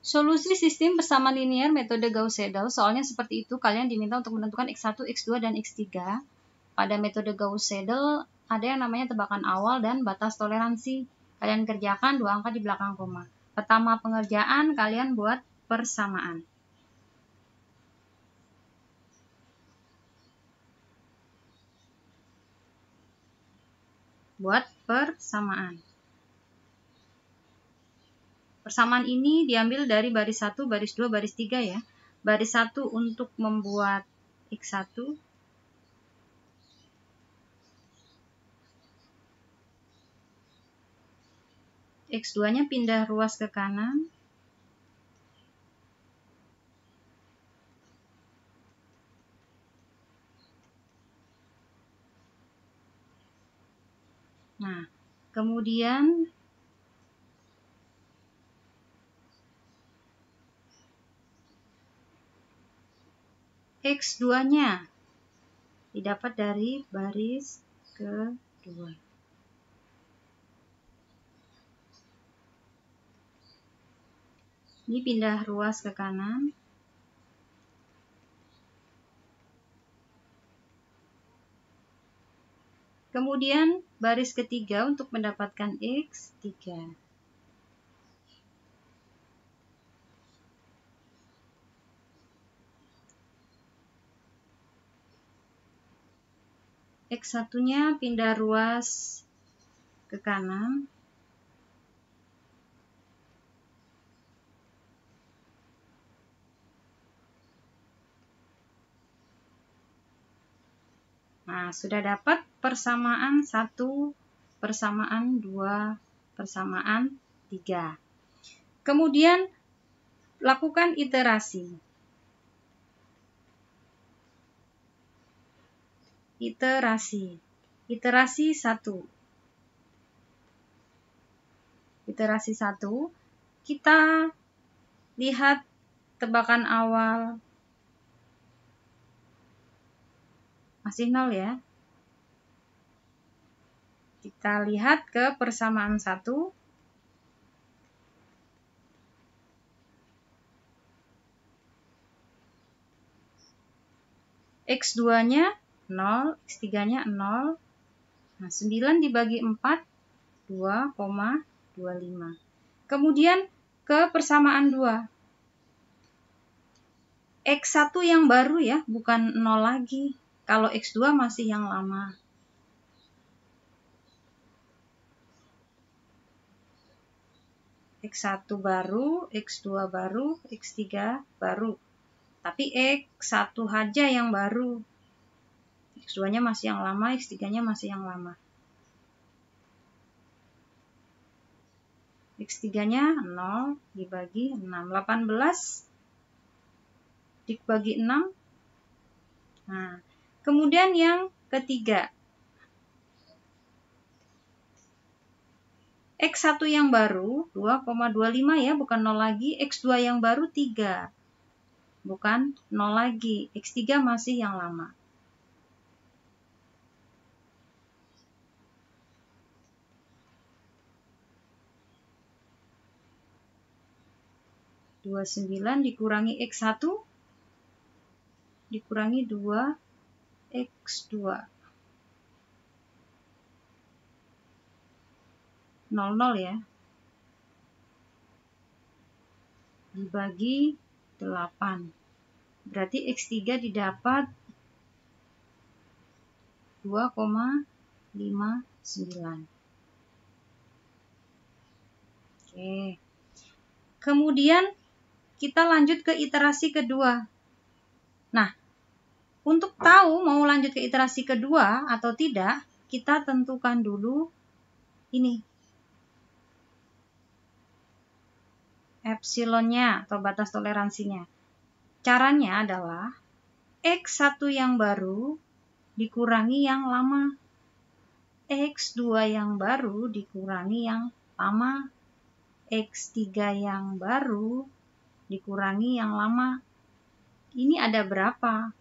Solusi sistem persamaan linear metode Gauss-Seidel, soalnya seperti itu, kalian diminta untuk menentukan X1, X2, dan X3. Pada metode Gauss-Seidel ada yang namanya tebakan awal dan batas toleransi. Kalian kerjakan 2 angka di belakang koma. Pertama pengerjaan, kalian buat persamaan. Buat persamaan. Persamaan ini diambil dari baris 1, baris 2, baris 3 ya. Baris 1 untuk membuat X1. X2-nya pindah ruas ke kanan. Nah, kemudian X2-nya didapat dari baris kedua. Ini pindah ruas ke kanan. Kemudian baris ketiga untuk mendapatkan X3. X1-nya pindah ruas ke kanan. Nah, sudah dapat persamaan 1, persamaan 2, persamaan 3. Kemudian lakukan iterasi. Iterasi 1. Iterasi 1, kita lihat tebakan awal masih 0 ya. Kita lihat ke persamaan 1. X2-nya 0, X3-nya 0. Nah, 9 dibagi 4, 2,25. Kemudian ke persamaan 2. X1 yang baru ya, bukan 0 lagi. Kalau X2 masih yang lama. X1 baru, X2 baru, X3 baru. Tapi X1 aja yang baru. X2-nya masih yang lama, X3-nya masih yang lama. X3-nya 0 dibagi 6. 18 dibagi 6. Nah, kemudian yang ketiga. X1 yang baru 2,25 ya, bukan 0 lagi. X2 yang baru 3. Bukan 0 lagi. X3 masih yang lama. Dua 9 dikurangi X1 dikurangi 2 X2. 00 ya. Dibagi 8. Berarti X3 didapat 2,59. Oke. Kemudian kita lanjut ke iterasi kedua. Nah, untuk tahu mau lanjut ke iterasi kedua atau tidak, kita tentukan dulu ini. Epsilonnya atau batas toleransinya. Caranya adalah X1 yang baru dikurangi yang lama. X2 yang baru dikurangi yang lama. X3 yang baru dikurangi yang lama. Ini ada berapa?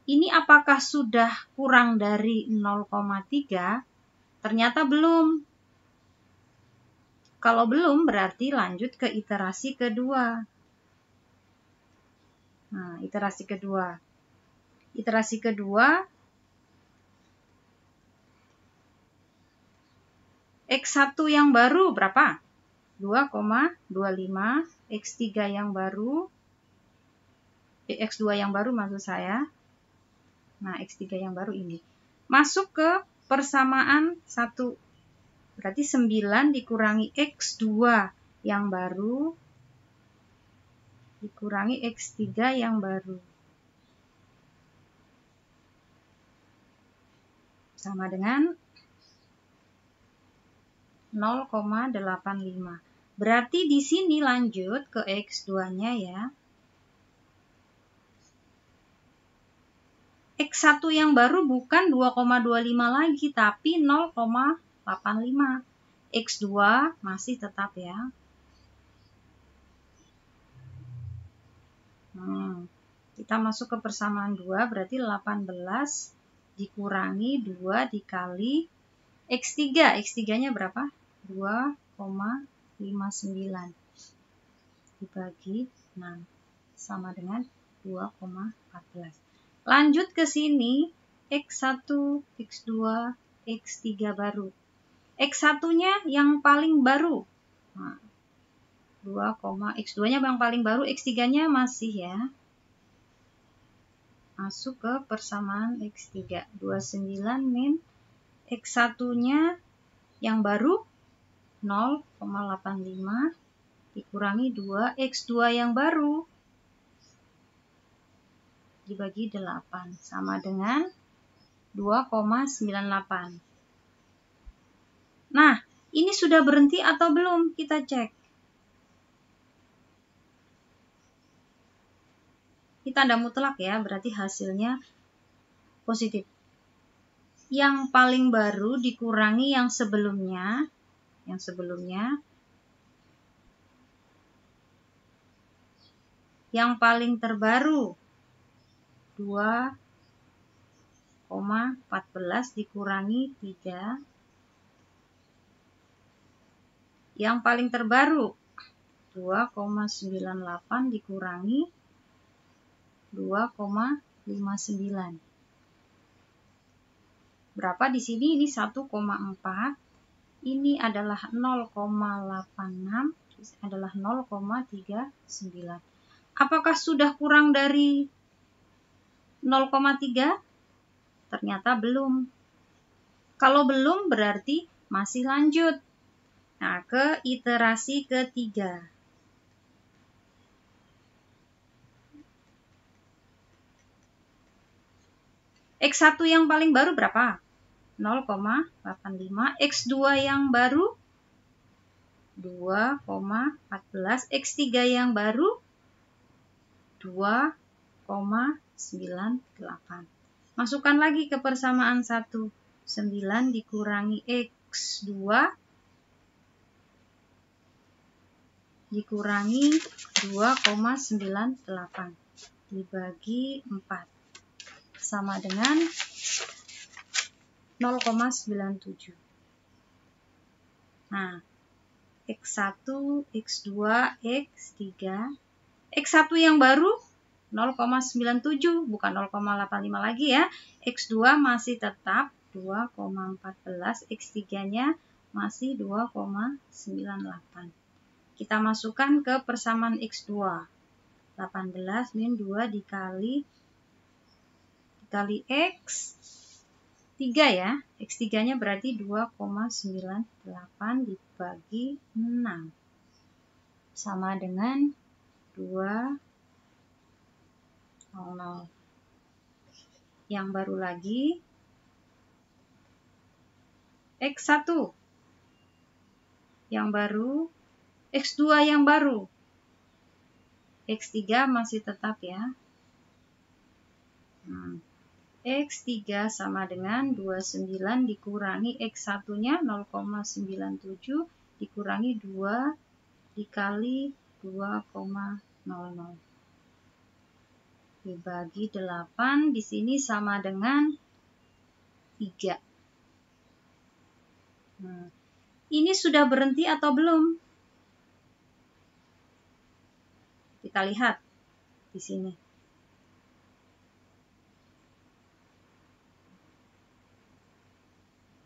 Ini apakah sudah kurang dari 0,3 Ternyata belum. Kalau belum berarti lanjut ke iterasi kedua. Nah, iterasi kedua. Iterasi kedua, X1 yang baru berapa? 2,25. X3 yang baru, X2 yang baru maksud saya. Nah, X3 yang baru ini. Masuk ke persamaan 1. Berarti 9 dikurangi X2 yang baru, dikurangi X3 yang baru. Sama dengan 0,85. Berarti di sini lanjut ke X2-nya ya. X1 yang baru bukan 2,25 lagi, tapi 0,85. X2 masih tetap ya. Kita masuk ke persamaan 2, berarti 18 dikurangi 2 dikali X3. X3-nya berapa? 2,59 dibagi 6 sama dengan 2,14. Lanjut ke sini, X1, X2, X3 baru. X1-nya yang paling baru. Nah, X2-nya yang paling baru, X3-nya masih ya. Masuk ke persamaan X3. 29 min X1-nya yang baru 0,85 dikurangi 2 X2 yang baru dibagi 8 sama dengan 2,98. Nah, ini sudah berhenti atau belum? Kita cek. Ini tanda mutlak ya, berarti hasilnya positif. Yang paling baru dikurangi yang sebelumnya. Yang paling terbaru 2,14 dikurangi 3. Yang paling terbaru 2,98 dikurangi 2,59. Berapa di sini? Ini 1,4. Ini adalah 0,86, adalah 0,39. Apakah sudah kurang dari 0,3? Ternyata belum. Kalau belum berarti masih lanjut. Nah, ke iterasi ketiga. X1 yang paling baru berapa? 0,85. X2 yang baru 2,14. X3 yang baru 2,98. Masukkan lagi ke persamaan 1. 9 dikurangi X2 dikurangi 2,98 dibagi 4 sama dengan 0,97. Nah, X1, X2, X3. X1 yang baru 0,97, bukan 0,85 lagi ya. X2 masih tetap 2,14, X3-nya masih 2,98. Kita masukkan ke persamaan X2. 18 min 2 dikali X 3 ya. X3-nya berarti 2,98 dibagi 6 sama dengan 2,00. Yang baru lagi X1 yang baru, X2 yang baru, X3 masih tetap ya. X3 sama dengan 29 dikurangi X1-nya 0,97 dikurangi 2 dikali 2,00 dibagi 8. Di sini sama dengan 3. Ini sudah berhenti atau belum? Kita lihat di sini.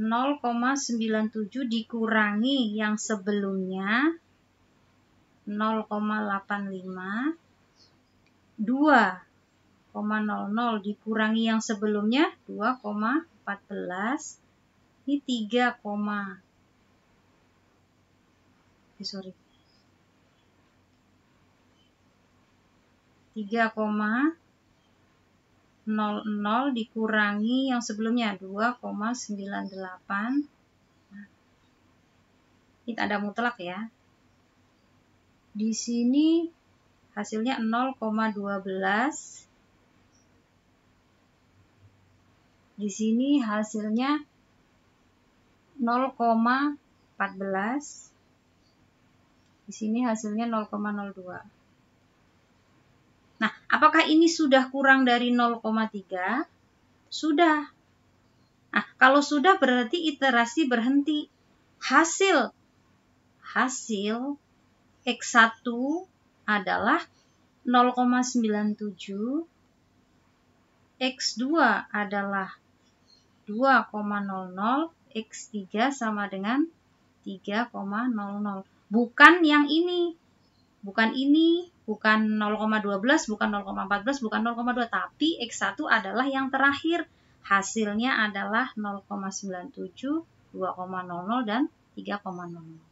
(0,97) dikurangi yang sebelumnya 0,85, 2,00 dikurangi yang sebelumnya 2,14, ini 3,00 dikurangi yang sebelumnya 2,98. Ini tanda mutlak ya. Di sini hasilnya 0,12. Di sini hasilnya 0,14. Di sini hasilnya 0,02. Nah, apakah ini sudah kurang dari 0,3? Sudah. Nah, kalau sudah berarti iterasi berhenti. Hasil X1 adalah 0,97, X2 adalah 2,00, X3 sama dengan 3,00. Bukan yang ini. Bukan ini, bukan 0,12, bukan 0,14, bukan 0,2, tapi X1 adalah yang terakhir. Hasilnya adalah 0,97, 2,00 dan 3,00.